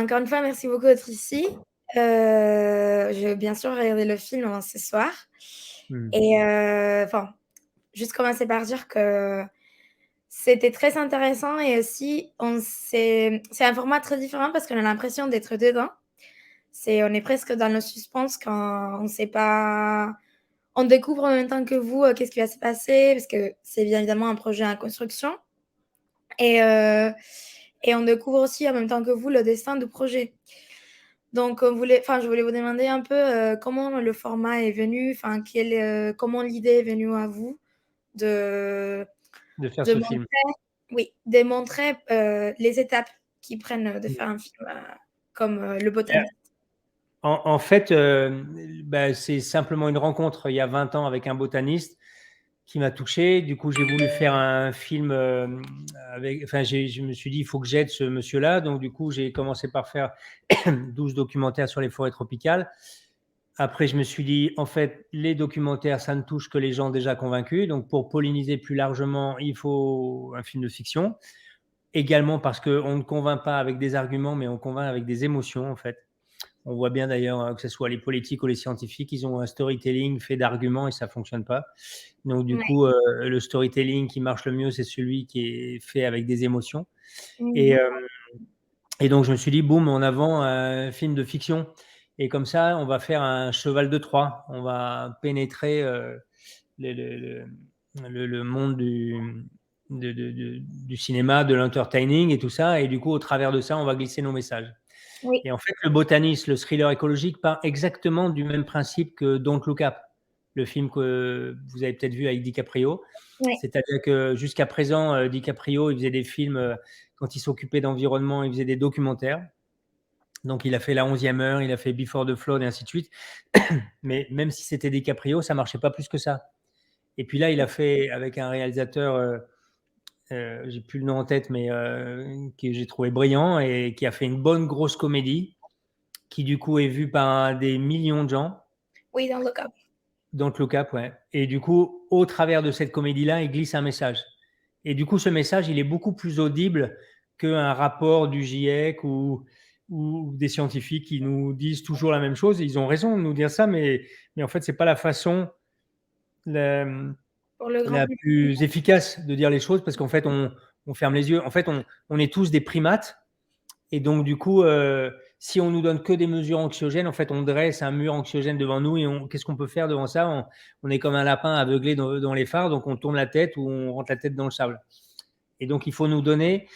Encore une fois, merci beaucoup d'être ici. Je vais bien sûr regarder le film, ce soir Mmh. et enfin, juste commencer par dire que c'était très intéressant et aussi c'est un format très différent parce qu'on a l'impression d'être dedans. On est presque dans le suspense quand on sait pas on découvre en même temps que vous, qu'est-ce qui va se passer parce que c'est bien évidemment un projet en construction et heu et on découvre aussi en même temps que vous le destin du projet. Donc je voulais vous demander un peu, comment le format est venu? Enfin, comment l'idée est venue à vous de De faire de ce film. montrer oui, de montrer, les étapes qui prennent, de Mmh. faire un film, comme, Le Bah, Botaniste? en fait, bah, c'est simplement une rencontre il y a 20 ans avec un botaniste qui m'a touché. Du coup, j'ai voulu faire un film, je me suis dit: «Il faut que j'aide ce monsieur-là». Donc du coup, j'ai commencé par faire 12 documentaires sur les forêts tropicales. Après, je me suis dit: «En fait, les documentaires, ça ne touche que les gens déjà convaincus. Donc pour polliniser plus largement, il faut un film de fiction». Également parce qu'on ne convainc pas avec des arguments, mais on convainc avec des émotions, en fait. On voit bien d'ailleurs, que ce soit les politiques ou les scientifiques, ils ont un storytelling fait d'arguments et ça fonctionne pas. Donc du Ouais. coup, le storytelling qui marche le mieux, c'est celui qui est fait avec des émotions et Mmh. hem et donc je me suis dit: «Boum, en avant un film de fiction» et comme ça, on va faire un cheval de Troie. On va pénétrer, le le le le monde du cinéma, de l'entertaining et tout ça et du coup, au travers de ça, on va glisser nos messages. Oui, Et en fait, Le Botaniste, le thriller écologique, part exactement du même principe que Don't Look Up, le film que vous avez peut-être vu avec DiCaprio. ouais. C'est-à-dire que jusqu'à présent, DiCaprio, il faisait des films, quand il s'occupait d'environnement, il faisait des documentaires. Donc il a fait La 11e heure, il a fait Before the Flood et ainsi de suite. Mais même si c'était DiCaprio, ça marchait pas plus que ça. Et puis là, il a fait avec un réalisateur, j'ai plus le nom en tête, mais que j'ai trouvé brillant et qui a fait une bonne grosse comédie qui du coup est vu par des millions de gens. Oui, Don't Look Up. Don't Look Up, ouais. Et du coup, au travers de cette comédie-là, il glisse un message. Et du coup, ce message, il est beaucoup plus audible qu'un rapport du GIEC ou des scientifiques qui nous disent toujours la même chose. Ils ont raison de nous dire ça, mais en fait, c'est pas la façon la, Pour le grand la public. plus efficace de dire les choses parce qu'en fait, on ferme les yeux. En fait, on est tous des primates et donc, du coup, si on nous donne que des mesures anxiogènes, en fait, on dresse un mur anxiogène devant nous et qu'est-ce qu'on peut faire devant ça? On est comme un lapin aveuglé dans les phares, donc on tourne la tête ou on rentre la tête dans le sable. Et donc, il faut nous donner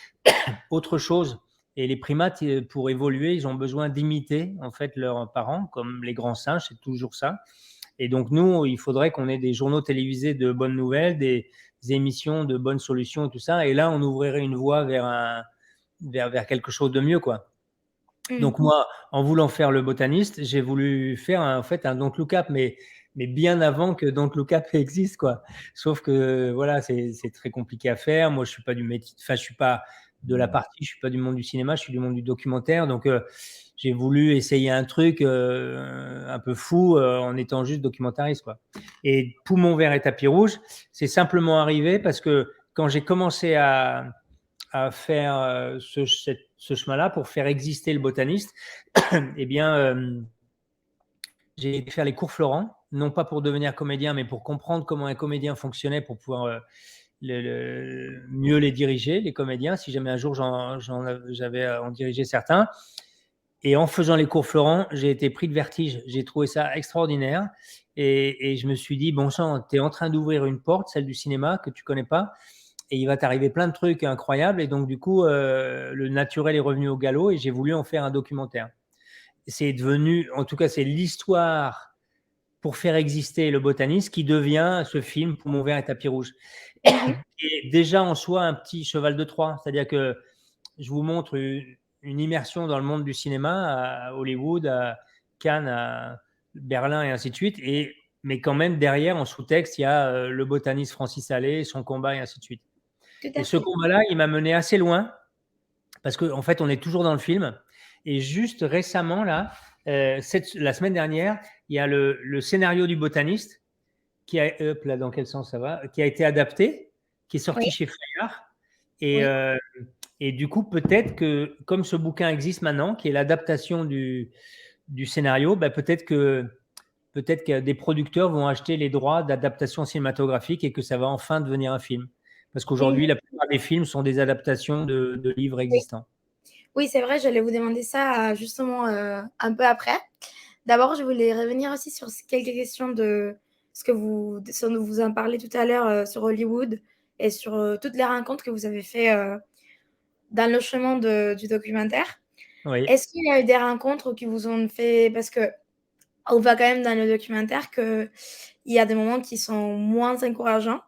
autre chose. Et les primates, pour évoluer, ils ont besoin d'imiter en fait leurs parents, comme les grands singes, c'est toujours ça. Et donc, nous, il faudrait qu'on ait des journaux télévisés de bonnes nouvelles, des émissions de bonnes solutions et tout ça. Et là, on ouvrirait une voie vers quelque chose de mieux, quoi. Mmh. Donc moi, en voulant faire Le Botaniste, j'ai voulu faire en fait un Don't Look Up, mais bien avant que Don't Look Up existe, quoi. Sauf que voilà, c'est très compliqué à faire. Moi, je suis pas du métier, enfin, je suis pas de la partie, je suis pas du monde du cinéma, je suis du monde du documentaire. Donc j'ai voulu essayer un truc un peu fou en étant juste documentariste, quoi. Et Poumon vert et tapis rouge, c'est simplement arrivé parce que quand j'ai commencé à faire ce chemin-là pour faire exister Le Botaniste, eh bien, j'ai été faire les cours Florent, non pas pour devenir comédien, mais pour comprendre comment un comédien fonctionnait, pour pouvoir mieux les diriger, les comédiens, si jamais un jour j'avais à en diriger certains. Et en faisant les cours Florent, j'ai été pris de vertige. J'ai trouvé ça extraordinaire. Et je me suis dit, bon sang, tu es en train d'ouvrir une porte, celle du cinéma, que tu connais pas et il va t'arriver plein de trucs incroyables. Et donc, du coup, le naturel est revenu au galop et j'ai voulu en faire un documentaire. C'est devenu, en tout cas, c'est l'histoire pour faire exister Le Botaniste qui devient ce film Poumon vert et tapis rouge. Mmh mh. Et déjà en soi un petit cheval de Troie, c'est-à-dire que je vous montre une immersion dans le monde du cinéma à Hollywood, à Cannes, à Berlin et ainsi de suite. Mais quand même, derrière, en sous-texte, il y a le botaniste Francis Allais, son combat et ainsi de suite. Tout Et à ce fait. combat-là, il m'a mené assez loin parce qu'en fait, on est toujours dans le film. Et juste récemment, là, la semaine dernière, il y a le scénario du botaniste hop là, dans quel sens ça va, qui a été adapté, qui est Oui, sorti chez Fayard. Et, oui. Et du coup, peut-être que, comme ce bouquin existe maintenant, qui est l'adaptation du scénario, bah, peut-être que des producteurs vont acheter les droits d'adaptation cinématographique et que ça va enfin devenir un film. Parce qu'aujourd'hui, Mhm. la plupart des films sont des adaptations de livres Oui, existants. oui, c'est vrai, j'allais vous demander ça justement un peu après. D'abord, je voulais revenir aussi sur quelques questions de ce dont vous en parlez tout à l'heure sur Hollywood et sur toutes les rencontres que vous avez fait dans le chemin du documentaire. Oui. Est-ce qu'il y a eu des rencontres qui vous ont fait, parce que on voit quand même dans le documentaire que il y a des moments qui sont moins encourageants.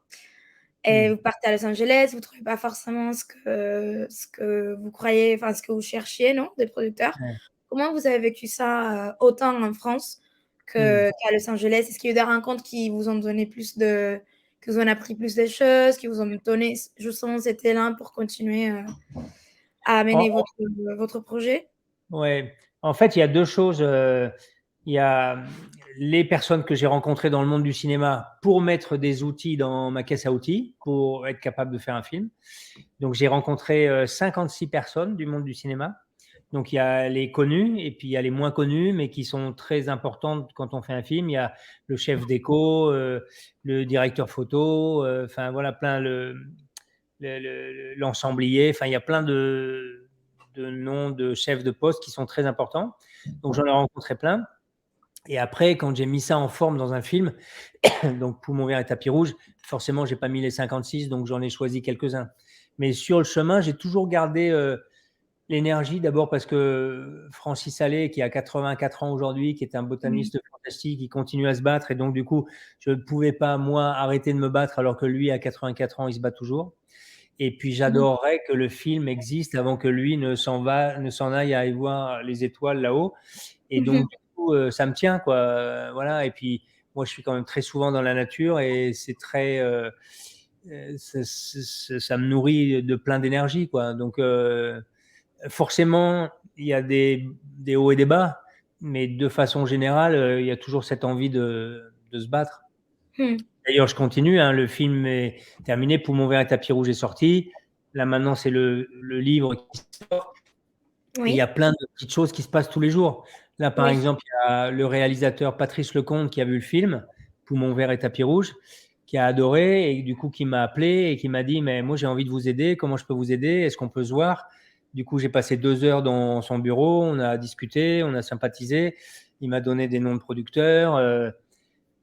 Et Hmm. vous partez à Los Angeles, vous ne trouvez pas forcément ce que vous croyez, enfin ce que vous cherchiez, non, des producteurs. Ouais. Comment vous avez vécu ça autant en France Hmm. qu'à Los Angeles? Est-ce qu'il y a eu des rencontres qui vous ont donné qui vous ont appris plus de choses, qui vous ont donné justement cet élan pour continuer à mener En- votre projet? Ouais. En fait, il y a deux choses. Il y a les personnes que j'ai rencontrées dans le monde du cinéma pour mettre des outils dans ma caisse à outils, pour être capable de faire un film. Donc, j'ai rencontré 56 personnes du monde du cinéma. Donc, il y a les connus et puis il y a les moins connus, mais qui sont très importantes quand on fait un film. Il y a le chef déco, le directeur photo, enfin voilà, plein l'ensemblier. Enfin, il y a plein de noms de chefs de poste qui sont très importants. Donc, j'en ai rencontré plein. Et après, quand j'ai mis ça en forme dans un film, donc Poumon vert et tapis rouge, forcément, j'ai pas mis les 56, donc j'en ai choisi quelques-uns. Mais sur le chemin, j'ai toujours gardé l'énergie, d'abord parce que Francis Allais, qui a 84 ans aujourd'hui, qui est un Mhm. botaniste fantastique, il continue à se battre. Et donc, du coup, je ne pouvais pas, moi, arrêter de me battre alors que lui, à 84 ans, il se bat toujours. Et puis, j'adorerais que le film existe avant que lui ne s'en aille à aller voir les étoiles là-haut. Et donc, Mhm. du coup, ça me tient, quoi. Voilà. Et puis, moi, je suis quand même très souvent dans la nature et c'est très, ça me nourrit de plein d'énergie, quoi. Donc, forcément, il y a des hauts et des bas, mais de façon générale, il y a toujours cette envie de se battre. Mhm. D'ailleurs, je continue, hein, le film est terminé, Poumon vert et tapis rouge est sorti. Là, maintenant, c'est le livre qui sort. Et il y a Oui, plein de petites choses qui se passent tous les jours. Là, par oui. exemple, il y a le réalisateur Patrice Lecomte qui a vu le film, Poumon vert et tapis rouge, qui a adoré et du coup qui m'a appelé et qui m'a dit, mais moi j'ai envie de vous aider, comment je peux vous aider? Est-ce qu'on peut se voir? Du coup, j'ai passé 2 heures dans son bureau, on a discuté, on a sympathisé, il m'a donné des noms de producteurs.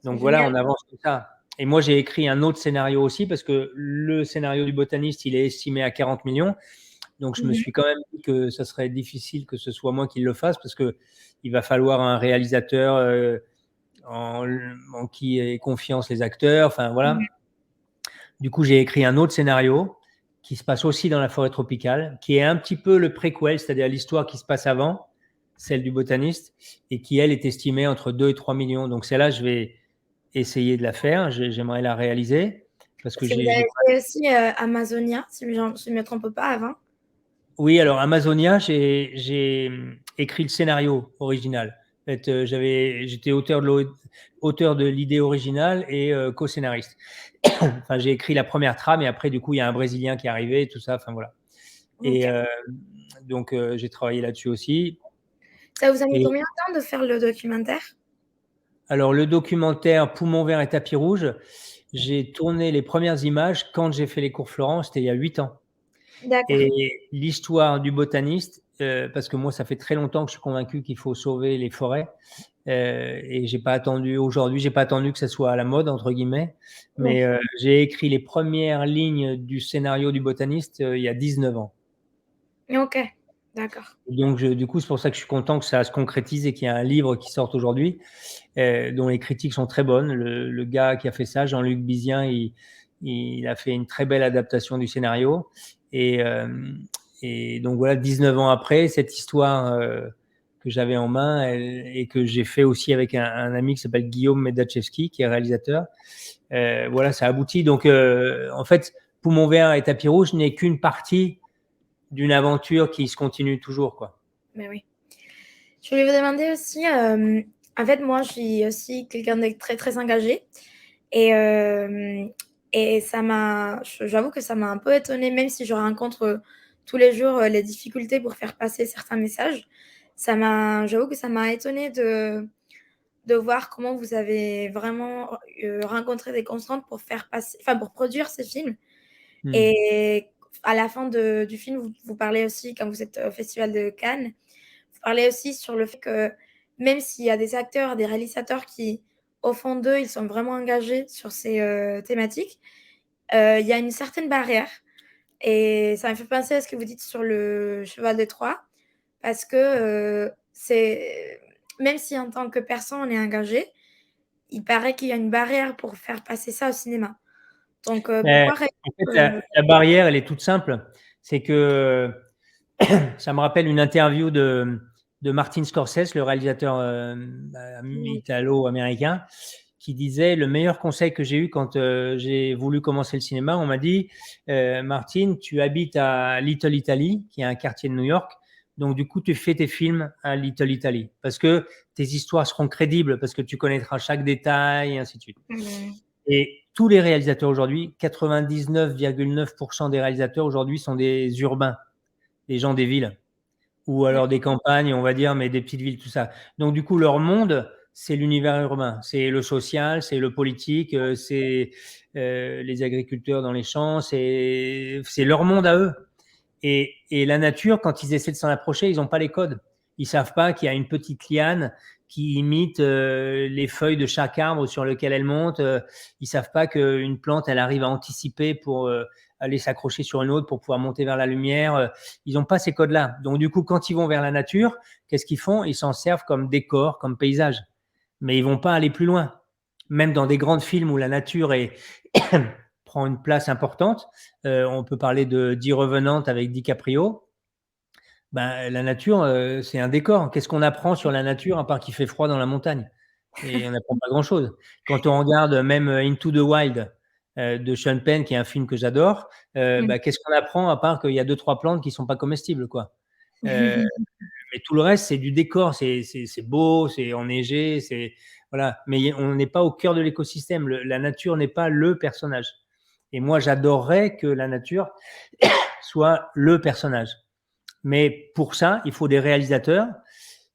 C'est Donc voilà, génial. on avance comme ça. Et moi, j'ai écrit un autre scénario aussi parce que le scénario du botaniste, il est estimé à 40 millions. Donc, je me Mhm. suis quand même dit que ça serait difficile que ce soit moi qui le fasse parce que il va falloir un réalisateur en qui ait confiance les acteurs. Enfin, Mhm. voilà. Du coup, j'ai écrit un autre scénario qui se passe aussi dans la forêt tropicale, qui est un petit peu le préquel, c'est-à-dire l'histoire qui se passe avant, celle du botaniste, et qui, elle, est estimée entre 2 et 3 millions. Donc, celle-là, je vais essayer de la faire. J'aimerais la réaliser parce que Parce que vous j'ai avez fait aussi Amazonia, si je ne me trompe pas, avant. Oui, alors Amazonia, j'ai écrit le scénario original. En fait, j'étais auteur de l'idée originale et co-scénariste. Enfin, j'ai écrit la première trame et après, du coup, il y a un Brésilien qui est arrivé et tout ça. Enfin, voilà. Ok. Et donc, j'ai travaillé là-dessus aussi. Ça vous a mis Et combien de temps de faire le documentaire? alors, le documentaire Poumon vert et tapis rouge, j'ai tourné les premières images quand j'ai fait les cours Florent, c'était il y a 8 ans. D'accord. Et l'histoire du botaniste, parce que moi, ça fait très longtemps que je suis convaincu qu'il faut sauver les forêts. Et j'ai pas attendu aujourd'hui, j'ai pas attendu que ça soit à la mode entre guillemets, mais Oui. j'ai écrit les premières lignes du scénario du botaniste il y a 19 ans. Ok. D'accord. Donc du coup, c'est pour ça que je suis content que ça se concrétise et qu'il y a un livre qui sorte aujourd'hui, dont les critiques sont très bonnes. Le gars qui a fait ça, Jean-Luc Bizien, il a fait une très belle adaptation du scénario. Et, euh, et donc voilà, 19 ans après, cette histoire que j'avais en main et que j'ai fait aussi avec un ami qui s'appelle Guillaume Medachevski, qui est réalisateur. Voilà, ça aboutit. Donc en fait, Poumon vert et tapis rouge n'est qu'une partie d'une aventure qui se continue toujours, quoi. Mais oui. Je voulais vous demander aussi, en fait, moi, je suis aussi quelqu'un de très, très engagé. Et, euh, et j'avoue que ça m'a un peu étonnée, même si je rencontre tous les jours les difficultés pour faire passer certains messages. J'avoue que ça m'a étonnée de voir comment vous avez vraiment rencontré des contraintes pour faire passer, enfin pour produire ces films. Mmh. Et à la fin du film, vous parlez aussi, quand vous êtes au Festival de Cannes, vous parlez aussi sur le fait que même s'il y a des acteurs, des réalisateurs qui, au fond d'eux, ils sont vraiment engagés sur ces thématiques, il y a une certaine barrière. Et ça me fait penser à ce que vous dites sur le cheval de Troie, parce que c'est même si en tant que personne on est engagé, il paraît qu'il y a une barrière pour faire passer ça au cinéma. Donc pourquoi En fait, la barrière, elle est toute simple. C'est que ça me rappelle une interview de Martin Scorsese, le réalisateur italo-américain, qui disait: le meilleur conseil que j'ai eu quand j'ai voulu commencer le cinéma, on m'a dit Martin, tu habites à Little Italy, qui est un quartier de New York, donc du coup tu fais tes films à Little Italy parce que tes histoires seront crédibles, parce que tu connaîtras chaque détail et ainsi de suite. Et tous les réalisateurs aujourd'hui, 99,9% des réalisateurs aujourd'hui sont des urbains, des gens des villes, ou alors des campagnes, on va dire, mais des petites villes, tout ça. Donc du coup, leur monde, c'est l'univers urbain, c'est le social, c'est le politique, c'est les agriculteurs dans les champs, c'est leur monde à eux. Et la nature, quand ils essaient de s'en approcher, ils n'ont pas les codes. Ils savent pas qu'il y a une petite liane qui imite les feuilles de chaque arbre sur lequel elle monte. Ils savent pas qu'une plante, elle arrive à anticiper pour aller s'accrocher sur une autre pour pouvoir monter vers la lumière. Ils n'ont pas ces codes-là. Donc du coup, quand ils vont vers la nature, qu'est-ce qu'ils font? Ils s'en servent comme décor, comme paysage. Mais ils vont pas aller plus loin. Même dans des grands films où la nature prend une place importante, on peut parler de Die Revenant avec DiCaprio. Ben, la nature, c'est un décor. Qu'est-ce qu'on apprend sur la nature à part qu'il fait froid dans la montagne? Et on n'apprend pas grand-chose. Quand on regarde même Into the Wild de Sean Penn, qui est un film que j'adore, bah, qu'est-ce qu'on apprend à part qu'il y a deux, trois plantes qui ne sont pas comestibles, quoi. Mais tout le reste, c'est du décor, c'est beau, c'est enneigé, c'est voilà. Mais on n'est pas au cœur de l'écosystème. La nature n'est pas le personnage. Et moi, j'adorerais que la nature soit le personnage. Mais pour ça, il faut des réalisateurs.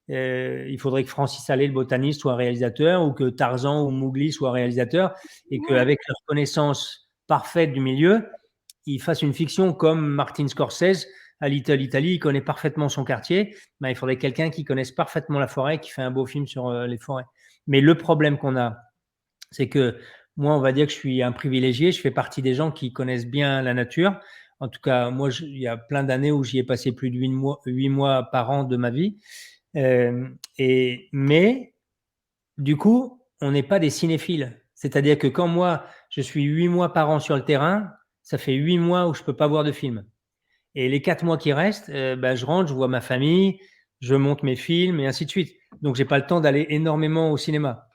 Il faudrait que Francis Allais, le botaniste, soit réalisateur, ou que Tarzan ou Mowgli soient réalisateurs, et qu'avec leur connaissance parfaite du milieu, ils fassent une fiction comme Martin Scorsese à Little Italy. Il connaît parfaitement son quartier. Ben, il faudrait quelqu'un qui connaisse parfaitement la forêt, qui fait un beau film sur les forêts. Mais le problème qu'on a, c'est que moi, on va dire que je suis un privilégié. Je fais partie des gens qui connaissent bien la nature. En tout cas, moi, il y a plein d'années où j'y ai passé plus de 8 mois par an de ma vie. Mais du coup, on n'est pas des cinéphiles. C'est-à-dire que quand moi, je suis 8 mois par an sur le terrain, ça fait 8 mois où je ne peux pas voir de film. Et les 4 mois qui restent, ben, je rentre, je vois ma famille, je monte mes films et ainsi de suite. Donc, j'ai pas le temps d'aller énormément au cinéma.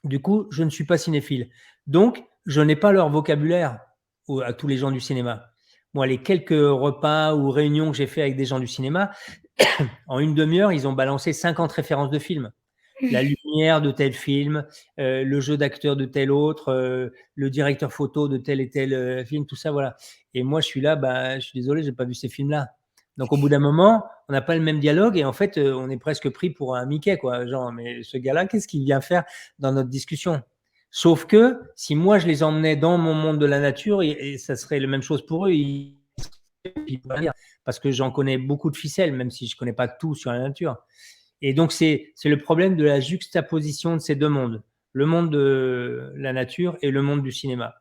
Du coup, je ne suis pas cinéphile. Donc, je n'ai pas leur vocabulaire à tous les gens du cinéma. Moi, les quelques repas ou réunions que j'ai fait avec des gens du cinéma, en une demi-heure, ils ont balancé 50 références de films. La lumière de tel film, le jeu d'acteur de tel autre, le directeur photo de tel et tel film, tout ça, voilà. Et moi, je suis là, bah, je suis désolé, j'ai pas vu ces films-là. Donc, au bout d'un moment, on n'a pas le même dialogue et en fait, on est presque pris pour un Mickey, quoi. Genre, mais ce gars-là, qu'est-ce qu'il vient faire dans notre discussion? Sauf que si moi, je les emmenais dans mon monde de la nature, et ça serait la même chose pour eux. Parce que j'en connais beaucoup de ficelles, même si je connais pas tout sur la nature. Et donc, c'est le problème de la juxtaposition de ces deux mondes, le monde de la nature et le monde du cinéma.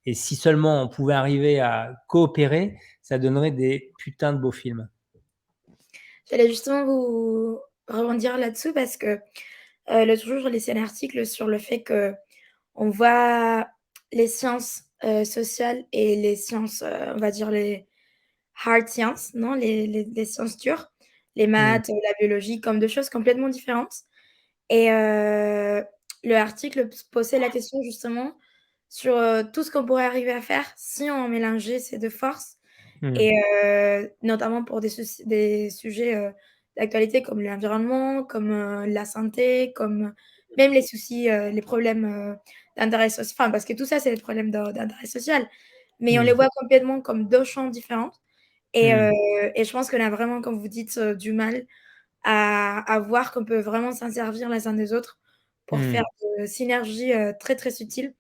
Et si seulement on pouvait arriver à coopérer, ça donnerait des putains de beaux films. J'allais justement vous rebondir là-dessus parce que l'autre jour, je lisais un article sur le fait qu'on voit les sciences sociales et les sciences, on va dire les hard sciences, non, les sciences dures, les Mmh. maths, la biologie, comme deux choses complètement différentes. Et le article posait la question justement sur tout ce qu'on pourrait arriver à faire si on mélangeait ces deux forces, Mmh. et notamment pour des sujets d'actualité comme l'environnement, comme la santé, comme même les soucis, les problèmes d'intérêt social. Enfin, parce que tout ça, c'est des problèmes d'intérêt social, mais on les Mmh. voit complètement comme deux champs différents. Et, Mmh. et je pense qu'on a vraiment, comme vous dites, du mal à voir qu'on peut vraiment s'en servir les uns des autres pour faire Mmh. de synergies très, très subtiles.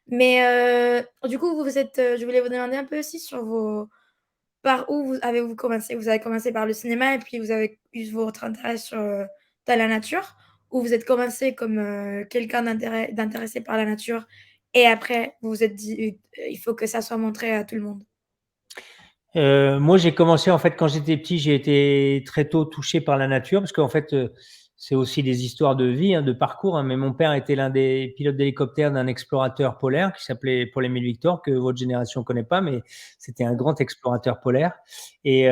Mais du coup, vous êtes, je voulais vous demander un peu aussi sur vos par où vous avez-vous commencé? Vous avez commencé par le cinéma et puis vous avez eu votre intérêt sur, dans la nature? Ou vous êtes commencé comme, quelqu'un d'intéressé par la nature et après vous vous êtes dit: «Il faut que ça soit montré à tout le monde»? Moi, j'ai commencé en fait quand j'étais petit, j'ai été très tôt touché par la nature parce qu'en fait, c'est aussi des histoires de vie, hein, de parcours, hein, mais mon père était l'un des pilotes d'hélicoptère d'un explorateur polaire qui s'appelait Paul-Émile Victor, que votre génération connaît pas, mais c'était un grand explorateur polaire et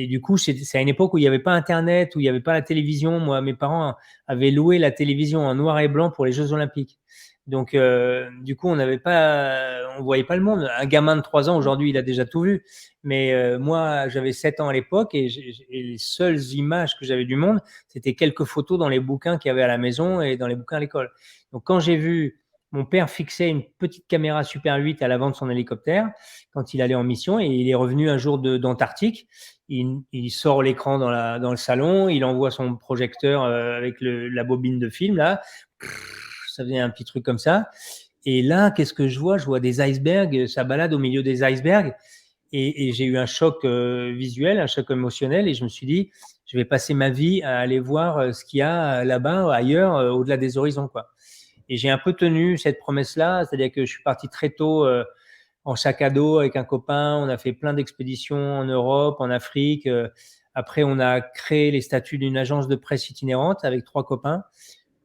du coup, c'est à une époque où il y avait pas internet, où il y avait pas la télévision. Moi, mes parents avaient loué la télévision en noir et blanc pour les Jeux olympiques. Donc du coup, on voyait pas le monde. Un gamin de 3 ans aujourd'hui, il a déjà tout vu. Mais moi, j'avais 7 ans à l'époque et les seules images que j'avais du monde, c'était quelques photos dans les bouquins qu'il y avait à la maison et dans les bouquins à l'école. Donc quand j'ai vu mon père fixer une petite caméra Super 8 à l'avant de son hélicoptère quand il allait en mission et il est revenu un jour d'Antarctique, il sort l'écran dans le salon, il envoie son projecteur avec la bobine de film là, ça faisait un petit truc comme ça. Et là, qu'est-ce que je vois? Je vois des icebergs, ça balade au milieu des icebergs et j'ai eu un choc visuel, un choc émotionnel et je me suis dit, je vais passer ma vie à aller voir ce qu'il y a là-bas, ailleurs, au-delà des horizons, quoi. Et j'ai un peu tenu cette promesse-là, c'est-à-dire que je suis parti très tôt en sac à dos avec un copain, on a fait plein d'expéditions en Europe, en Afrique. Après, on a créé les statuts d'une agence de presse itinérante avec 3 copains.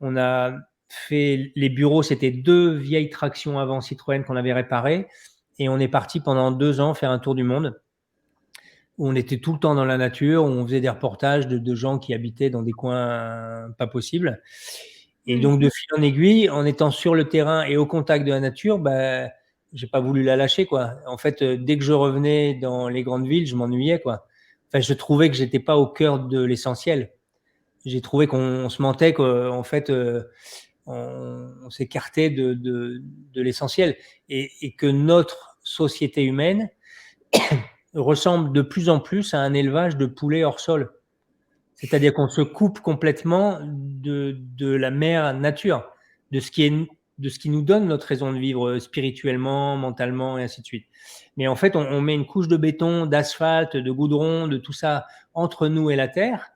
On a fait les bureaux, c'était 2 vieilles tractions avant Citroën qu'on avait réparées. Et on est parti pendant 2 ans faire un tour du monde où on était tout le temps dans la nature, où on faisait des reportages de gens qui habitaient dans des coins pas possibles. Et Mmh. donc, de fil en aiguille, en étant sur le terrain et au contact de la nature, bah, j'ai pas voulu la lâcher, quoi. En fait, dès que je revenais dans les grandes villes, je m'ennuyais, quoi. Enfin, je trouvais que j'étais pas au cœur de l'essentiel. J'ai trouvé qu'on se mentait, qu'en fait, on s'écartait de l'essentiel et que notre société humaine ressemble de plus en plus à un élevage de poulets hors sol. C'est-à-dire qu'on se coupe complètement de la mère nature, de ce qui est, de ce qui nous donne notre raison de vivre spirituellement, mentalement et ainsi de suite. Mais en fait, on met une couche de béton, d'asphalte, de goudron, de tout ça entre nous et la terre.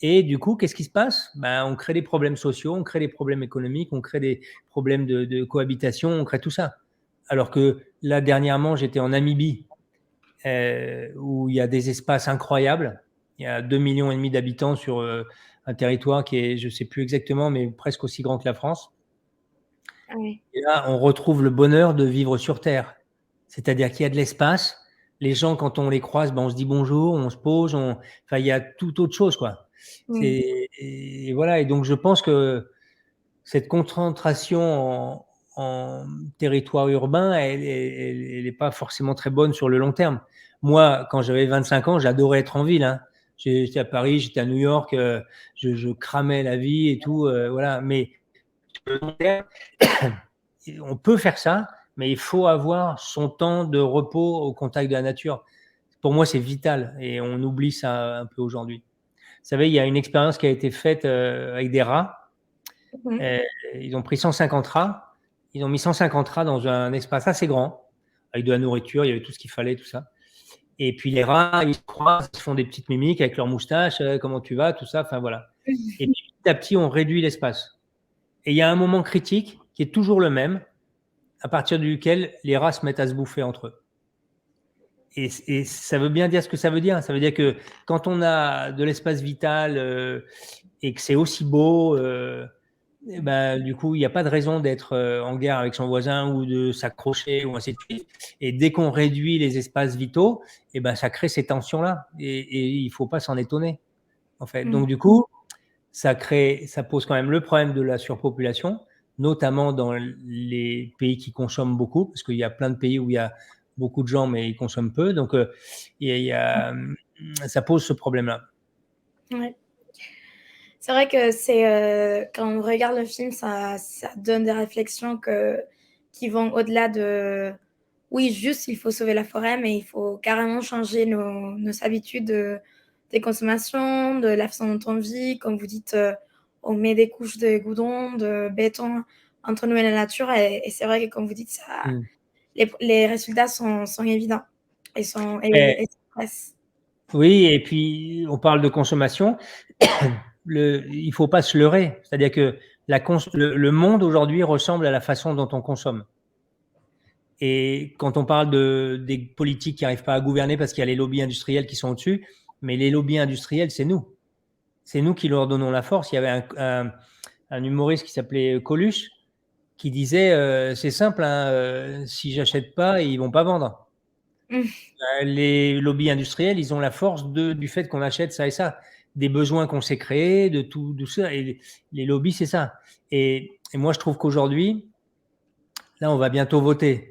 Et du coup, qu'est-ce qui se passe? Ben, on crée des problèmes sociaux, on crée des problèmes économiques, on crée des problèmes de cohabitation, on crée tout ça. Alors que là, dernièrement, j'étais en Namibie, où il y a des espaces incroyables. Il y a 2,5 millions d'habitants sur un territoire qui est, je ne sais plus exactement, mais presque aussi grand que la France. Ah ouais. Et là, on retrouve le bonheur de vivre sur Terre. C'est-à-dire qu'il y a de l'espace. Les gens, quand on les croise, ben, on se dit bonjour, on se pose, enfin, il y a tout autre chose, quoi. Mmh. Et voilà. Et donc, je pense que cette concentration en territoire urbain, elle est pas forcément très bonne sur le long terme. Moi, quand j'avais 25 ans, j'adorais être en ville, hein. J'étais à Paris, j'étais à New York, je cramais la vie et tout, voilà. Mais sur le long terme, on peut faire ça, mais il faut avoir son temps de repos au contact de la nature. Pour moi, c'est vital et on oublie ça un peu aujourd'hui. Vous savez, il y a une expérience qui a été faite avec des rats. Mmh. Euh, Ils ont pris 150 rats. Ils ont mis 150 rats dans un espace assez grand, avec de la nourriture, il y avait tout ce qu'il fallait, tout ça. Et puis les rats, ils se croisent, ils font des petites mimiques avec leurs moustaches, comment tu vas, tout ça, enfin voilà. Et puis petit à petit, on réduit l'espace. Et il y a un moment critique qui est toujours le même, à partir duquel les rats se mettent à se bouffer entre eux. Et ça veut bien dire ce que ça veut dire. Ça veut dire que quand on a de l'espace vital et que c'est aussi beau, et ben, du coup, il n'y a pas de raison d'être en guerre avec son voisin ou de s'accrocher ou ainsi de suite. Et dès qu'on réduit les espaces vitaux, et ben, ça crée ces tensions-là. Et il ne faut pas s'en étonner, en fait. Mmh. Donc, du coup, ça pose quand même le problème de la surpopulation, notamment dans les pays qui consomment beaucoup, parce qu'il y a plein de pays où il y a beaucoup de gens, mais ils consomment peu. Donc, ça pose ce problème-là. Ouais. C'est vrai que c'est, quand on regarde le film, ça donne des réflexions qui vont au-delà oui, juste, il faut sauver la forêt, mais il faut carrément changer nos habitudes de consommation, de la façon dont on vit. Comme vous dites, on met des couches de goudron, de béton entre nous et la nature. Et c'est vrai que, comme vous dites, Mmh. les résultats sont évidents Et et sans stress. oui et puis on parle de consommation. Il ne faut pas se leurrer. C'est-à-dire que le monde aujourd'hui ressemble à la façon dont on consomme. Et quand on parle des politiques qui n'arrivent pas à gouverner parce qu'il y a les lobbies industriels qui sont au-dessus, mais les lobbies industriels, c'est nous. C'est nous qui leur donnons la force. Il y avait un humoriste qui s'appelait Coluche qui disait c'est simple, hein, si j'achète pas, ils vont pas vendre. Mmh. Les lobbies industriels, ils ont la force du fait qu'on achète ça et ça, des besoins qu'on s'est créés, de tout ça. Et les lobbies, c'est ça. Et moi, je trouve qu'aujourd'hui, là, on va bientôt voter.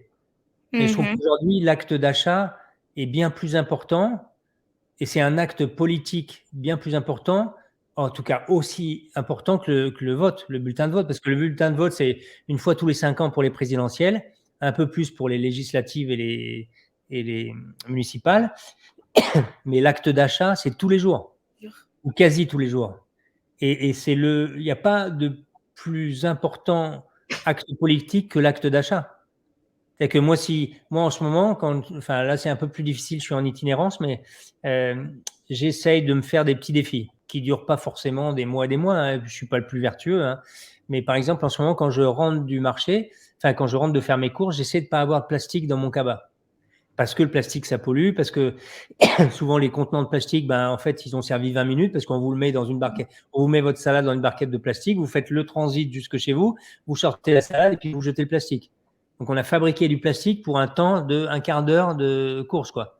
Et je trouve Mmh. qu'aujourd'hui, l'acte d'achat est bien plus important et c'est un acte politique bien plus important, en tout cas aussi important que le vote, le bulletin de vote. Parce que le bulletin de vote, c'est une fois tous les 5 ans pour les présidentielles, un peu plus pour les législatives et les municipales. Mais l'acte d'achat, c'est tous les jours, ou quasi tous les jours. Et il n'y a pas de plus important acte politique que l'acte d'achat. C'est-à-dire que moi en ce moment, enfin là c'est un peu plus difficile, je suis en itinérance, mais j'essaye de me faire des petits défis qui durent pas forcément des mois et des mois. Hein. Je suis pas le plus vertueux, hein. Mais par exemple en ce moment quand je rentre du marché, enfin quand je rentre de faire mes courses, j'essaie de pas avoir de plastique dans mon cabas. Parce que le plastique, ça pollue, parce que souvent les contenants de plastique, ben, en fait, ils ont servi 20 minutes parce qu'on vous le met dans une barquette, on vous met votre salade dans une barquette de plastique, vous faites le transit jusque chez vous, vous sortez la salade et puis vous jetez le plastique. Donc, on a fabriqué du plastique pour un temps de un quart d'heure de course, quoi.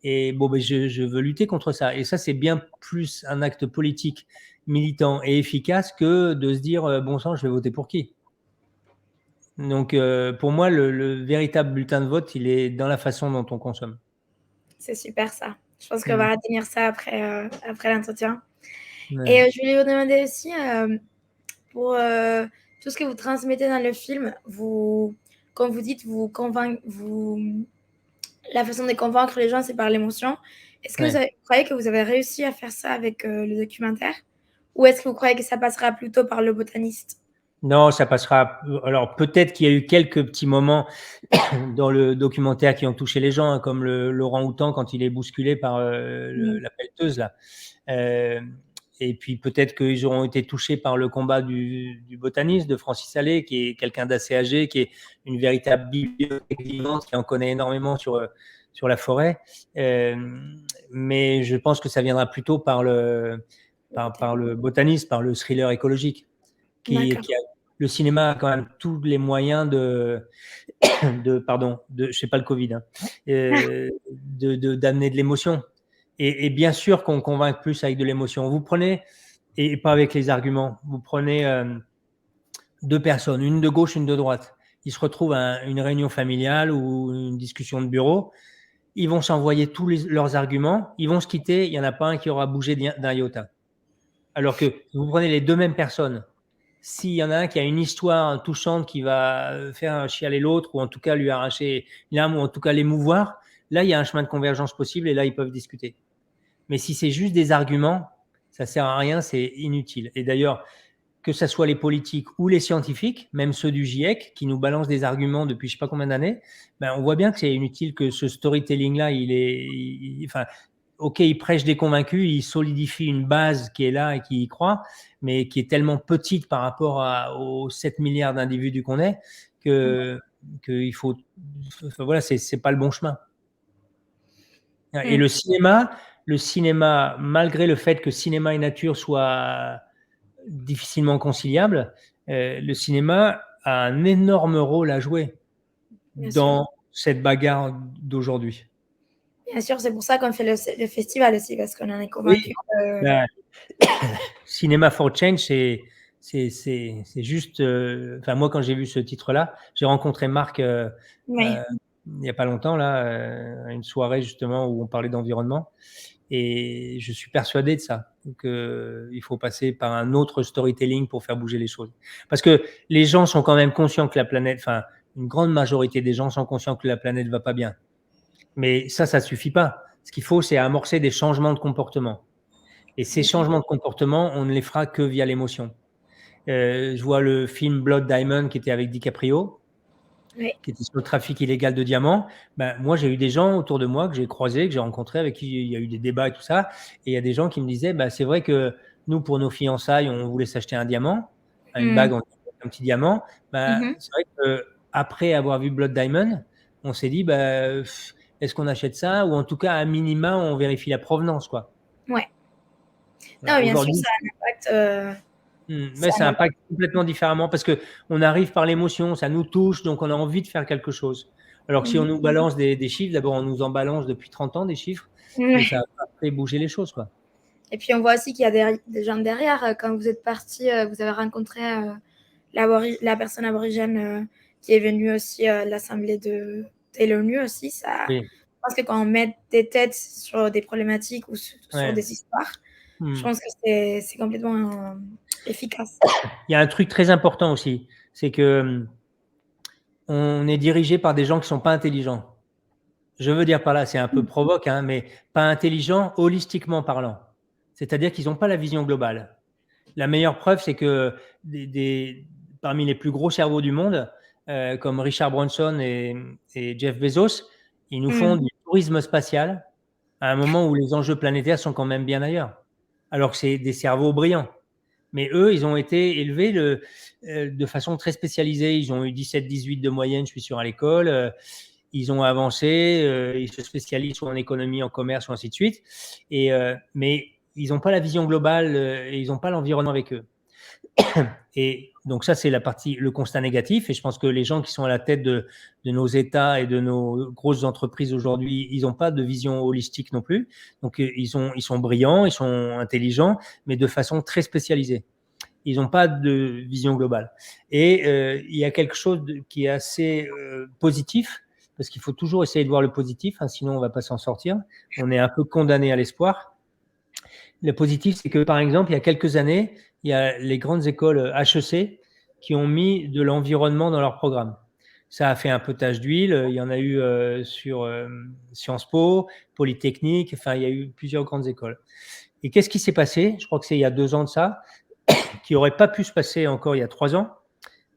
Et bon, ben, je veux lutter contre ça. Et ça, c'est bien plus un acte politique militant et efficace que de se dire, bon sang, je vais voter pour qui? Donc, pour moi, le véritable bulletin de vote, il est dans la façon dont on consomme. C'est super ça. Je pense qu'on Mmh. va retenir ça après l'entretien. Et Ouais. je voulais vous demander aussi, pour tout ce que vous transmettez dans le film, comme vous dites, la façon de convaincre les gens, c'est par l'émotion. Est-ce que Ouais. vous croyez que vous avez réussi à faire ça avec le documentaire? Ou est-ce que vous croyez que ça passera plutôt par le botaniste? Non, ça passera. Alors peut-être qu'il y a eu quelques petits moments dans le documentaire qui ont touché les gens, hein, comme l'orang-outan quand il est bousculé par Mmh. la pelleteuse là. Euh, et puis peut-être qu'ils auront été touchés par le combat du botaniste, de Francis Allais, qui est quelqu'un d'assez âgé, qui est une véritable bibliothèque vivante, qui en connaît énormément sur la forêt. Euh, mais je pense que ça viendra plutôt par le botaniste, par le thriller écologique, D'accord. qui a le cinéma a quand même tous les moyens je sais pas le Covid, hein, d'amener de l'émotion. Et bien sûr qu'on convainc plus avec de l'émotion. Vous prenez, et pas avec les arguments, vous prenez deux personnes, une de gauche, une de droite. Ils se retrouvent à une réunion familiale ou une discussion de bureau. Ils vont s'envoyer leurs arguments. Ils vont se quitter. Il n'y en a pas un qui aura bougé d'un iota. Alors que vous prenez les deux mêmes personnes, s'il y en a un qui a une histoire touchante qui va faire chialer l'autre, ou en tout cas lui arracher l'âme, ou en tout cas l'émouvoir, là, il y a un chemin de convergence possible et là, ils peuvent discuter. Mais si c'est juste des arguments, ça sert à rien, c'est inutile. Et d'ailleurs, que ce soit les politiques ou les scientifiques, même ceux du GIEC, qui nous balancent des arguments depuis je ne sais pas combien d'années, ben on voit bien que c'est inutile, que ce storytelling-là, enfin, ok, il prêche des convaincus, il solidifie une base qui est là et qui y croit, mais qui est tellement petite par rapport aux 7 milliards d'individus qu'on est, que il faut, enfin, voilà, c'est pas le bon chemin. Et Mmh. le cinéma, malgré le fait que cinéma et nature soient difficilement conciliables, le cinéma a un énorme rôle à jouer Bien sûr. dans cette bagarre d'aujourd'hui. Bien sûr, c'est pour ça qu'on fait le festival aussi, parce qu'on en est Oui, convaincus que bah, Cinema for Change, c'est juste. Enfin, moi, quand j'ai vu ce titre-là, j'ai rencontré Marc oui, euh, il n'y a pas longtemps, là, à une soirée justement où on parlait d'environnement. Et je suis persuadé de ça, qu'il faut passer par un autre storytelling pour faire bouger les choses. Parce que les gens sont quand même conscients que la planète, enfin, une grande majorité des gens sont conscients que la planète va pas bien. Mais ça suffit pas. Ce qu'il faut, c'est amorcer des changements de comportement. Et ces changements de comportement, on ne les fera que via l'émotion. Je vois le film Blood Diamond qui était avec DiCaprio, Oui. qui était sur le trafic illégal de diamants. Ben, moi, j'ai eu des gens autour de moi que j'ai croisés, que j'ai rencontrés, avec qui il y a eu des débats et tout ça. Et il y a des gens qui me disaient, ben, c'est vrai que nous, pour nos fiançailles, on voulait s'acheter un diamant, une bague, Mm. un petit diamant. Ben, Mhm. c'est vrai qu'après avoir vu Blood Diamond, on s'est dit, ben, est-ce qu'on achète ça? Ou en tout cas, à minima, on vérifie la provenance, quoi. Ouais. Voilà. Non, bien sûr, Aujourd'hui, ça a un impact. mais Ça a ça un impacte impact. complètement différemment parce qu'on arrive par l'émotion, ça nous touche, donc on a envie de faire quelque chose. Alors que si on Mhm. nous balance des chiffres, d'abord on nous en balance depuis 30 ans des chiffres, mais ça Ouais. n'a pas fait bouger les choses, quoi. Et puis on voit aussi qu'il y a des gens derrière. Quand vous êtes parti, vous avez rencontré la personne aborigène qui est venue aussi à l'Assemblée de l'ONU aussi. Ça, Oui, je pense que quand on met des têtes sur des problématiques ou sur ouais. des histoires, je Hmm. pense que c'est complètement efficace. Il y a un truc très important aussi, c'est que on est dirigé par des gens qui sont pas intelligents. Je veux dire par là, c'est un peu provoque, hein, mais pas intelligents holistiquement parlant. C'est-à-dire qu'ils n'ont pas la vision globale. La meilleure preuve, c'est que parmi les plus gros cerveaux du monde, comme Richard Branson et Jeff Bezos, ils nous font Mm. du tourisme spatial à un moment où les enjeux planétaires sont quand même bien ailleurs, alors que c'est des cerveaux brillants. Mais eux, ils ont été élevés de façon très spécialisée. Ils ont eu 17-18 de moyenne, je suis sûr, à l'école. Ils ont avancé, ils se spécialisent soit en économie, en commerce, ou ainsi de suite. Mais ils n'ont pas la vision globale et ils n'ont pas l'environnement avec eux. Et donc ça, c'est le constat négatif. Et je pense que les gens qui sont à la tête de nos États et de nos grosses entreprises aujourd'hui, ils n'ont pas de vision holistique non plus. Donc ils sont brillants, ils sont intelligents, mais de façon très spécialisée. Ils n'ont pas de vision globale. Et il y a quelque chose qui est assez positif, parce qu'il faut toujours essayer de voir le positif, hein, sinon on ne va pas s'en sortir. On est un peu condamné à l'espoir. Le positif, c'est que, par exemple, il y a quelques années, il y a les grandes écoles HEC qui ont mis de l'environnement dans leur programme. Ça a fait un peu tache d'huile. Il y en a eu sur Sciences Po, Polytechnique, enfin, il y a eu plusieurs grandes écoles. Et qu'est-ce qui s'est passé? Je crois que c'est il y a 2 ans de ça, qui n'aurait pas pu se passer encore il y a 3 ans.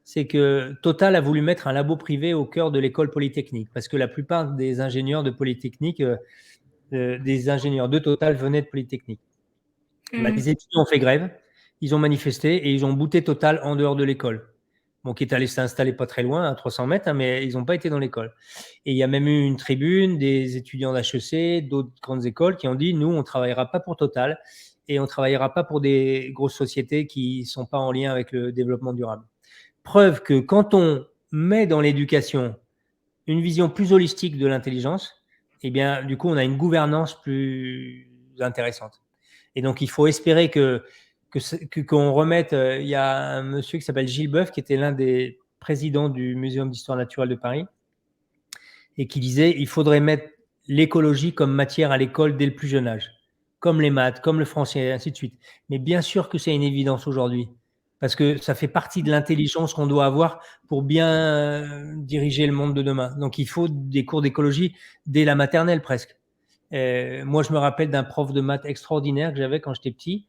C'est que Total a voulu mettre un labo privé au cœur de l'école Polytechnique, parce que la plupart des ingénieurs de Polytechnique, des ingénieurs de Total venaient de Polytechnique. Bah, Mm. les étudiants ont fait grève, ils ont manifesté et ils ont bouté Total en dehors de l'école. Bon, qui est allé s'installer pas très loin, à 300 mètres, hein, mais ils n'ont pas été dans l'école. Et il y a même eu une tribune des étudiants d'HEC, d'autres grandes écoles, qui ont dit, nous, on ne travaillera pas pour Total et on ne travaillera pas pour des grosses sociétés qui ne sont pas en lien avec le développement durable. Preuve que quand on met dans l'éducation une vision plus holistique de l'intelligence, eh bien, du coup, on a une gouvernance plus intéressante. Et donc, il faut espérer qu'on remette. Il y a un monsieur qui s'appelle Gilles Boeuf, qui était l'un des présidents du Muséum d'histoire naturelle de Paris, et qui disait il faudrait mettre l'écologie comme matière à l'école dès le plus jeune âge, comme les maths, comme le français, et ainsi de suite. Mais bien sûr que c'est une évidence aujourd'hui, parce que ça fait partie de l'intelligence qu'on doit avoir pour bien diriger le monde de demain. Donc, il faut des cours d'écologie dès la maternelle presque. Moi, je me rappelle d'un prof de maths extraordinaire que j'avais quand j'étais petit.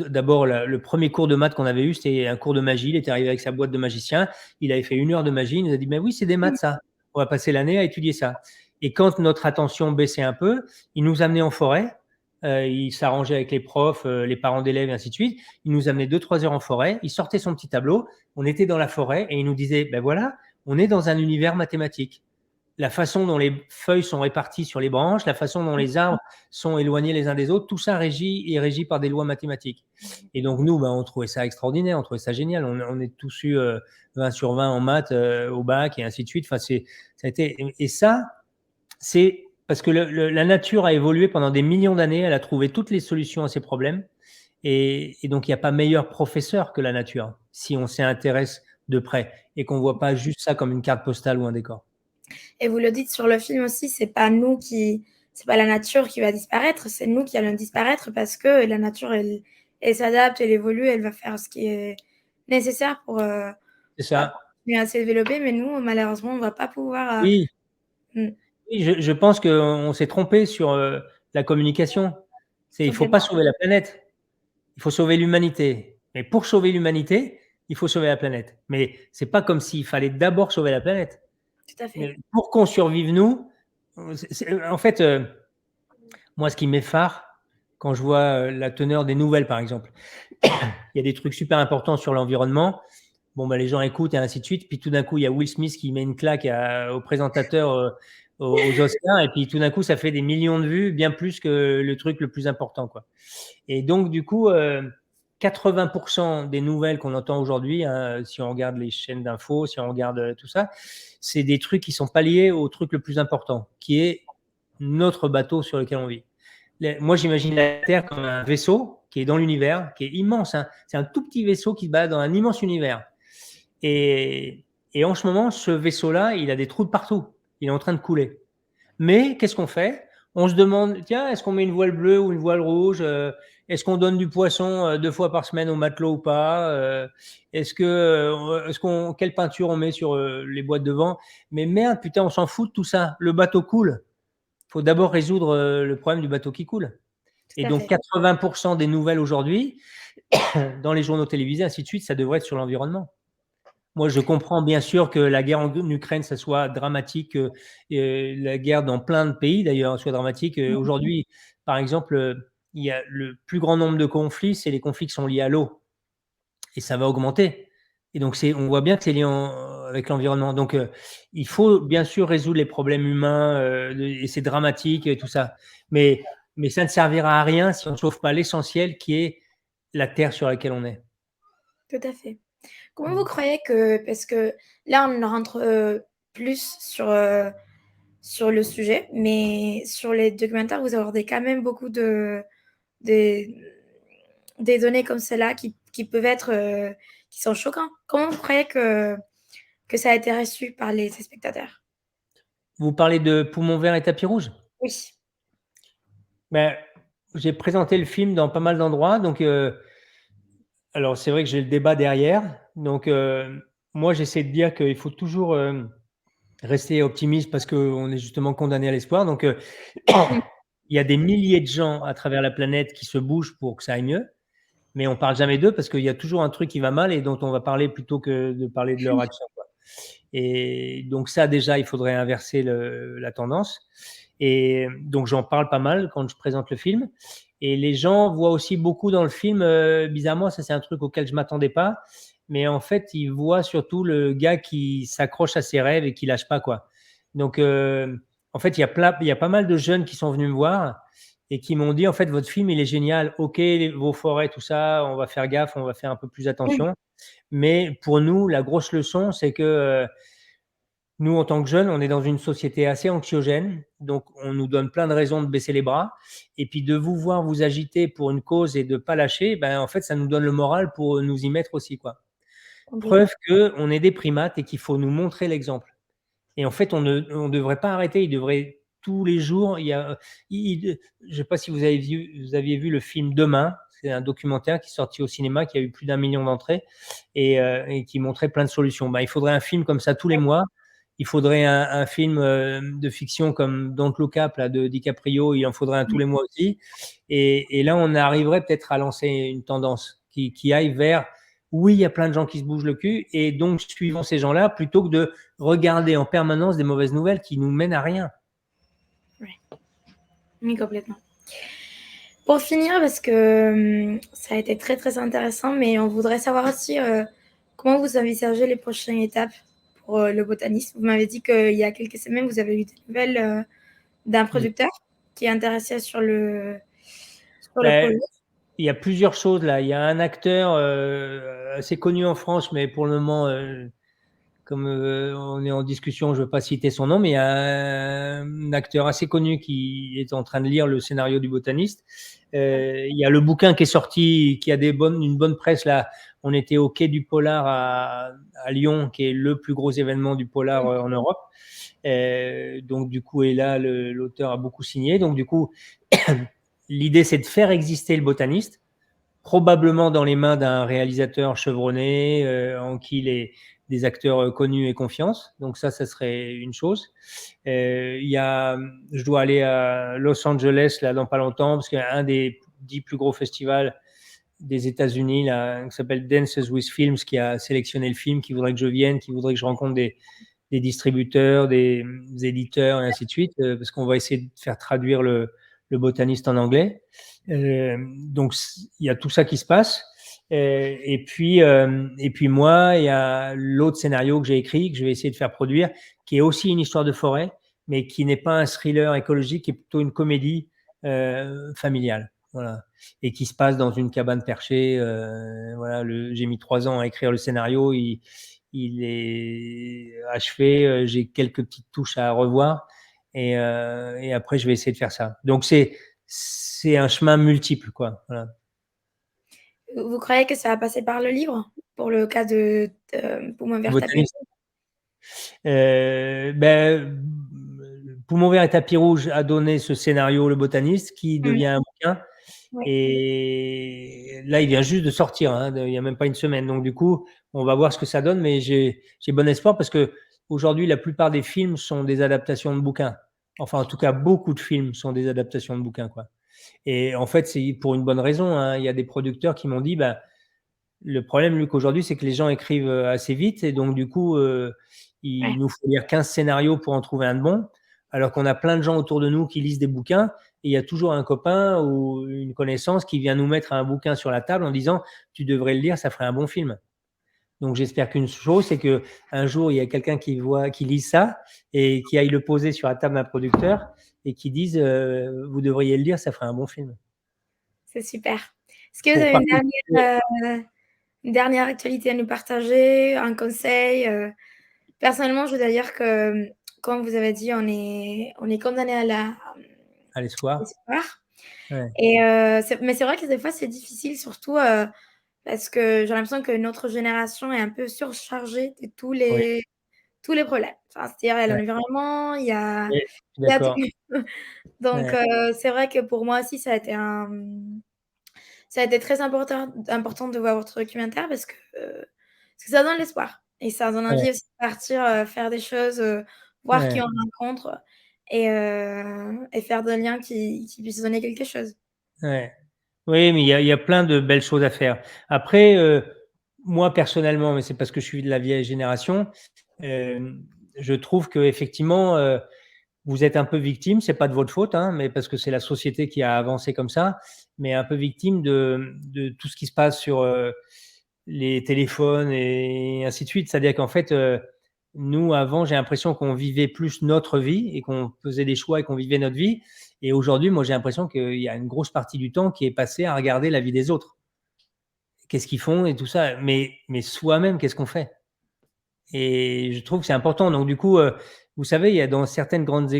D'abord, le premier cours de maths qu'on avait eu, c'était un cours de magie. Il était arrivé avec sa boîte de magicien. Il avait fait 1 heure de magie. Il nous a dit, mais oui, c'est des maths, ça. On va passer l'année à étudier ça. Et quand notre attention baissait un peu, il nous amenait en forêt. Il s'arrangeait avec les profs, les parents d'élèves, et ainsi de suite. Il nous amenait 2-3 heures en forêt. Il sortait son petit tableau. On était dans la forêt et il nous disait, ben voilà, on est dans un univers mathématique. La façon dont les feuilles sont réparties sur les branches, la façon dont les arbres sont éloignés les uns des autres, tout ça est régi par des lois mathématiques. Et donc nous, on trouvait ça extraordinaire, on trouvait ça génial. On est tous eu 20 sur 20 en maths au bac et ainsi de suite. Enfin, ça a été, et ça, c'est parce que la nature a évolué pendant des millions d'années, elle a trouvé toutes les solutions à ces problèmes. Et donc, il n'y a pas meilleur professeur que la nature si on s'y intéresse de près et qu'on ne voit pas juste ça comme une carte postale ou un décor. Et vous le dites sur le film aussi, c'est pas la nature qui va disparaître, c'est nous qui allons disparaître parce que la nature, elle s'adapte, elle évolue, elle va faire ce qui est nécessaire C'est va ça. continuer à se développer, mais nous, malheureusement, on va pas pouvoir, Oui, mmh, oui, je pense qu'on s'est trompé sur, la communication. Il faut pas complètement, sauver la planète, il faut sauver l'humanité. Et pour sauver l'humanité, il faut sauver la planète. Mais c'est pas comme s'il fallait d'abord sauver la planète. tout à fait. Mais pour qu'on survive nous, en fait, moi ce qui m'effare quand je vois, la teneur des nouvelles par exemple, il y a des trucs super importants sur l'environnement. Bon, bah, les gens écoutent et ainsi de suite. Puis tout d'un coup, il y a Will Smith qui met une claque au présentateur aux Oscars. Et puis tout d'un coup, ça fait des millions de vues, bien plus que le truc le plus important, quoi. Et donc, du coup, 80% des nouvelles qu'on entend aujourd'hui, hein, si on regarde les chaînes d'infos, si on regarde tout ça, c'est des trucs qui sont pas liés au truc le plus important, qui est notre bateau sur lequel on vit. Moi, j'imagine la Terre comme un vaisseau qui est dans l'univers, qui est immense, hein. C'est un tout petit vaisseau qui se bat dans un immense univers. Et, et en ce moment, ce vaisseau-là, il a des trous de partout. Il est en train de couler. Mais qu'est-ce qu'on fait? On se demande, tiens, est-ce qu'on met une voile bleue ou une voile rouge? Est-ce qu'on donne du poisson 2 fois par semaine aux matelots ou pas? Quelle peinture on met sur les boîtes de vent? Mais merde, putain, on s'en fout de tout ça. Le bateau coule. Il faut d'abord résoudre le problème du bateau qui coule. Et Tout à donc, fait. 80% des nouvelles aujourd'hui, dans les journaux télévisés, ainsi de suite, ça devrait être sur l'environnement. Moi, je comprends bien sûr que la guerre en Ukraine, ça soit dramatique, la guerre dans plein de pays d'ailleurs soit dramatique. Mmh. Aujourd'hui, par exemple, il y a le plus grand nombre de conflits, c'est les conflits qui sont liés à l'eau et ça va augmenter. Et donc, on voit bien que c'est lié avec l'environnement. Donc, il faut bien sûr résoudre les problèmes humains et c'est dramatique et tout ça. Mais ça ne servira à rien si on ne sauve pas l'essentiel qui est la terre sur laquelle on est. Tout à fait. Comment vous Mm. croyez que parce que là, on rentre, plus sur le sujet, mais sur les documentaires, vous abordez quand même beaucoup des des données comme celles-là qui peuvent être, qui sont choquants. Comment vous croyez que ça a été reçu par les spectateurs? Vous parlez de Poumon vert et tapis rouge? Oui. Ben, j'ai présenté le film dans pas mal d'endroits, donc alors c'est vrai que j'ai le débat derrière, donc moi j'essaie de dire qu'il faut toujours, rester optimiste parce qu'on est justement condamné à l'espoir, donc Mmh. il y a des milliers de gens à travers la planète qui se bougent pour que ça aille mieux, mais on parle jamais d'eux parce qu'il y a toujours un truc qui va mal et dont on va parler plutôt que de parler de leur action, quoi. Et donc ça déjà, il faudrait inverser la tendance. Et donc j'en parle pas mal quand je présente le film. Et les gens voient aussi beaucoup dans le film, bizarrement, ça c'est un truc auquel je m'attendais pas, mais en fait ils voient surtout le gars qui s'accroche à ses rêves et qui lâche pas, quoi. Donc en fait il y a pas mal de jeunes qui sont venus me voir et qui m'ont dit en fait votre film il est génial, ok vos forêts tout ça, on va faire gaffe, on va faire un peu plus Mmh. attention, mais pour nous la grosse leçon c'est que nous, en tant que jeunes, on est dans une société assez anxiogène, donc on nous donne plein de raisons de baisser les bras. Et puis de vous voir vous agiter pour une cause et de pas lâcher, ben, en fait, ça nous donne le moral pour nous y mettre aussi, quoi. Complètement. Preuve qu'on est des primates et qu'il faut nous montrer l'exemple. Et en fait, on devrait pas arrêter. Il devrait tous les jours. Je ne sais pas si vous aviez vu le film Demain. C'est un documentaire qui est sorti au cinéma, qui a eu plus d'1 million d'entrées et qui montrait plein de solutions. Ben, il faudrait un film comme ça tous les mois. Il faudrait un film de fiction comme Don't Look Up là, de DiCaprio. Il en faudrait un tous les mois aussi. Et là, on arriverait peut-être à lancer une tendance qui aille vers oui, il y a plein de gens qui se bougent le cul, et donc suivons ces gens-là plutôt que de regarder en permanence des mauvaises nouvelles qui nous mènent à rien. Ouais. Oui, complètement. Pour finir, parce que, ça a été très, très intéressant, mais on voudrait savoir aussi, comment vous envisagez les prochaines étapes pour, le botanisme? Vous m'avez dit qu'il y a quelques semaines, vous avez eu des nouvelles, d'un Mm. producteur qui est intéressé sur le Ben, projet. il y a plusieurs choses là. Il y a un acteur assez connu en France, mais pour le moment, comme on est en discussion, je ne veux pas citer son nom, mais il y a un acteur assez connu qui est en train de lire le scénario du botaniste. Il y a le bouquin qui est sorti, qui a une bonne presse là. On était au Quai du Polar à Lyon, qui est le plus gros événement du polar en Europe. Donc du coup, et là, l'auteur a beaucoup signé. Donc du coup, l'idée c'est de faire exister le botaniste, probablement dans les mains d'un réalisateur chevronné, en qui des acteurs connus et confiance. Donc ça serait une chose. Je dois aller à Los Angeles là dans pas longtemps parce qu'il y a un des 10 plus gros festivals des États-Unis là, qui s'appelle Dances with Films, qui a sélectionné le film, qui voudrait que je vienne, qui voudrait que je rencontre des distributeurs, des éditeurs et ainsi de suite, parce qu'on va essayer de faire traduire le botaniste en anglais. Donc il y a tout ça qui se passe. Et puis moi, il y a l'autre scénario que j'ai écrit, que je vais essayer de faire produire, qui est aussi une histoire de forêt, mais qui n'est pas un thriller écologique, qui est plutôt une comédie familiale. Voilà. Et qui se passe dans une cabane perchée. Voilà, j'ai mis 3 ans à écrire le scénario. Il est achevé. J'ai quelques petites touches à revoir. Et après, je vais essayer de faire ça. Donc, c'est un chemin multiple, quoi. Voilà. Vous croyez que ça va passer par le livre pour le cas de Poumon vert tapis rouge? Poumon vert et tapis rouge a donné ce scénario, Le botaniste, qui devient un bouquin. Oui. Et là, il vient juste de sortir, hein, il n'y a même pas une semaine. Donc, du coup, on va voir ce que ça donne, mais j'ai bon espoir parce que aujourd'hui, la plupart des films sont des adaptations de bouquins. Enfin, en tout cas, beaucoup de films sont des adaptations de bouquins, quoi. Et en fait, c'est pour une bonne raison, hein. Il y a des producteurs qui m'ont dit, le problème, Luc, aujourd'hui, c'est que les gens écrivent assez vite et donc, du coup, il nous faut lire 15 scénarios pour en trouver un de bon, alors qu'on a plein de gens autour de nous qui lisent des bouquins et il y a toujours un copain ou une connaissance qui vient nous mettre un bouquin sur la table en disant « tu devrais le lire, ça ferait un bon film ». Donc, j'espère qu'une chose, c'est qu'un jour, il y a quelqu'un qui lise ça et qui aille le poser sur la table d'un producteur et qui dise « vous devriez le lire, ça ferait un bon film ». C'est super. Est-ce que vous avez une dernière actualité à nous partager, un conseil? Personnellement, je dois dire que, comme vous avez dit, on est condamné à l'espoir. Ouais. Mais c'est vrai que des fois, c'est difficile, surtout parce que j'ai l'impression que notre génération est un peu surchargée de Oui. tous les problèmes. Enfin, c'est-à-dire, il y a l'environnement, il y a tout. Donc, c'est vrai que pour moi aussi, ça a été très important de voir votre documentaire parce que ça donne l'espoir et ça donne envie aussi de partir, faire des choses, voir qui on rencontre et faire des liens qui puissent donner quelque chose. Ouais. Oui, mais il y a plein de belles choses à faire. Après, moi personnellement, mais c'est parce que je suis de la vieille génération, je trouve qu'effectivement, vous êtes un peu victime, c'est pas de votre faute, hein, mais parce que c'est la société qui a avancé comme ça, mais un peu victime de tout ce qui se passe sur, les téléphones et ainsi de suite. C'est-à-dire qu'en fait, nous avant, j'ai l'impression qu'on vivait plus notre vie et qu'on faisait des choix et qu'on vivait notre vie et aujourd'hui, moi, j'ai l'impression qu'il y a une grosse partie du temps qui est passée à regarder la vie des autres. Qu'est-ce qu'ils font et tout ça, mais soi-même, qu'est-ce qu'on fait? Et je trouve que c'est important. Donc du coup, vous savez, il y a dans certaines grandes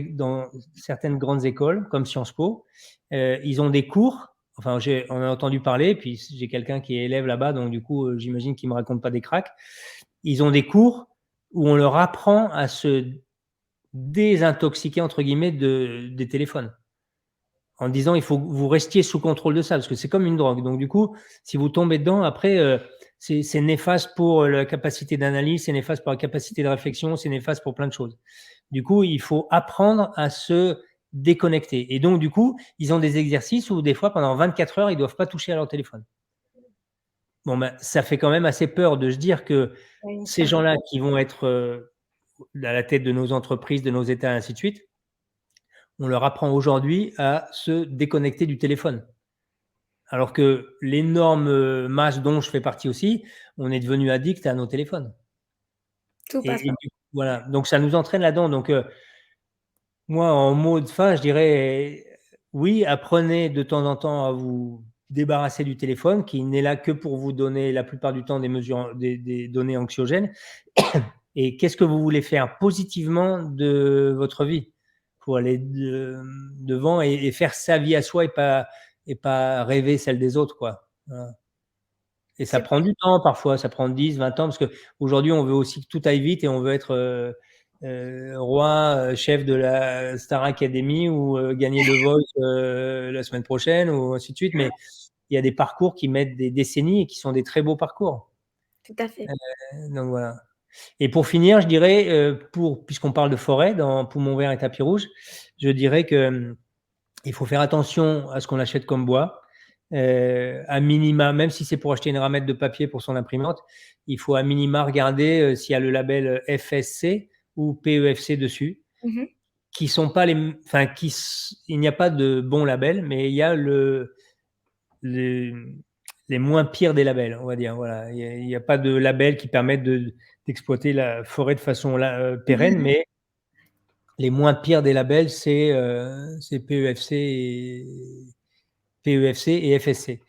écoles comme Sciences Po, ils ont des cours, enfin on a entendu parler, puis j'ai quelqu'un qui est élève là-bas, donc du coup, j'imagine qu'il me raconte pas des cracks. Ils ont des cours où on leur apprend à se «désintoxiquer» entre guillemets des téléphones. En disant: «Il faut que vous restiez sous contrôle de ça», parce que c'est comme une drogue. Donc du coup, si vous tombez dedans après, c'est néfaste pour la capacité d'analyse, c'est néfaste pour la capacité de réflexion, c'est néfaste pour plein de choses. Du coup, il faut apprendre à se déconnecter et donc du coup, ils ont des exercices où des fois pendant 24 heures, ils doivent pas toucher à leur téléphone. Bon ça fait quand même assez peur de se dire que Oui, ces gens-là qui vont être, à la tête de nos entreprises, de nos États, ainsi de suite, on leur apprend aujourd'hui à se déconnecter du téléphone. Alors que l'énorme masse dont je fais partie aussi, on est devenus addicts à nos téléphones. tout passe par Voilà, donc ça nous entraîne là-dedans. Donc, moi, en mot de fin, je dirais oui, apprenez de temps en temps à vous débarrasser du téléphone qui n'est là que pour vous donner la plupart du temps des données anxiogènes. Et qu'est-ce que vous voulez faire positivement de votre vie pour aller devant et faire sa vie à soi et pas rêver celle des autres, quoi. Voilà. Et ça c'est prend du temps parfois, ça prend 10, 20 ans parce qu'aujourd'hui, on veut aussi que tout aille vite et on veut être, roi, chef de la Star Academy ou gagner The Voice, la semaine prochaine ou ainsi de suite. Mais il y a des parcours qui mettent des décennies et qui sont des très beaux parcours. tout à fait. Donc voilà. Et pour finir, je dirais, puisqu'on parle de forêt dans Poumon vert et tapis rouge, je dirais que il faut faire attention à ce qu'on achète comme bois. À minima, même si c'est pour acheter une ramette de papier pour son imprimante, il faut à minima regarder s'il y a le label FSC ou PEFC dessus, Mmh. qui sont pas les, enfin, il n'y a pas de bon label, mais il y a les, les moins pires des labels, on va dire. Voilà, il n'y a pas de label qui permettent d'exploiter la forêt de façon pérenne, mais les moins pires des labels, c'est PEFC et FSC.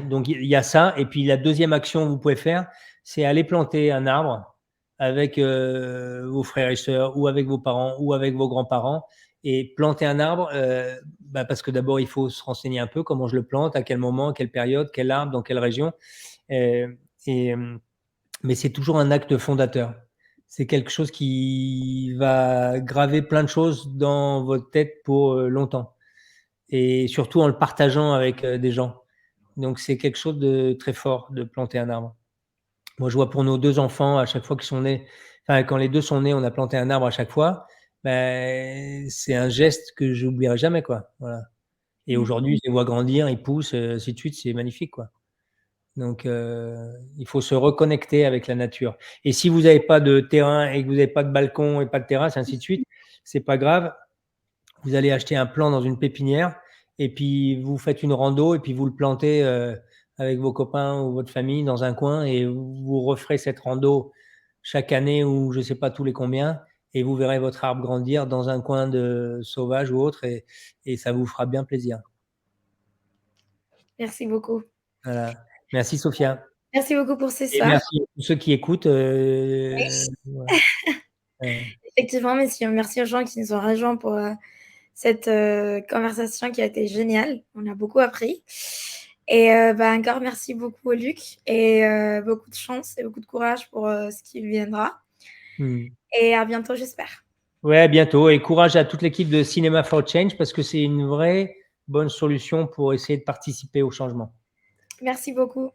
Donc il y a ça. Et puis la deuxième action que vous pouvez faire, c'est aller planter un arbre avec vos frères et sœurs, ou avec vos parents, ou avec vos grands-parents. Et planter un arbre, parce que d'abord, il faut se renseigner un peu comment je le plante, à quel moment, à quelle période, quel arbre, dans quelle région. Euh, et, mais c'est toujours un acte fondateur. C'est quelque chose qui va graver plein de choses dans votre tête pour longtemps. Et surtout en le partageant avec des gens. Donc c'est quelque chose de très fort de planter un arbre. Moi, je vois pour nos 2 enfants, à chaque fois qu'ils sont nés, enfin, quand les 2 sont nés, on a planté un arbre à chaque fois. C'est un geste que j'oublierai jamais, quoi. Voilà. Et Mmh. aujourd'hui, je les vois grandir, ils poussent, ainsi de suite, c'est magnifique, quoi. Donc, il faut se reconnecter avec la nature. Et si vous n'avez pas de terrain et que vous n'avez pas de balcon et pas de terrasse, ainsi de suite, c'est pas grave. Vous allez acheter un plant dans une pépinière et puis vous faites une rando et puis vous le plantez avec vos copains ou votre famille dans un coin et vous referez cette rando chaque année ou je sais pas tous les combien et vous verrez votre arbre grandir dans un coin de sauvage ou autre et ça vous fera bien plaisir. Merci beaucoup. Voilà. Merci Sophia Merci beaucoup pour ce et soir. merci à tous ceux qui écoutent. Oui, Ouais, ouais. effectivement, merci aux gens qui nous ont rejoints pour, cette, conversation qui a été géniale. On a beaucoup appris et encore merci beaucoup Luc et beaucoup de chance et beaucoup de courage pour, ce qui viendra Hmm. et à bientôt, j'espère. Ouais, à bientôt et courage à toute l'équipe de Cinema for Change parce que c'est une vraie bonne solution pour essayer de participer au changement. Merci beaucoup.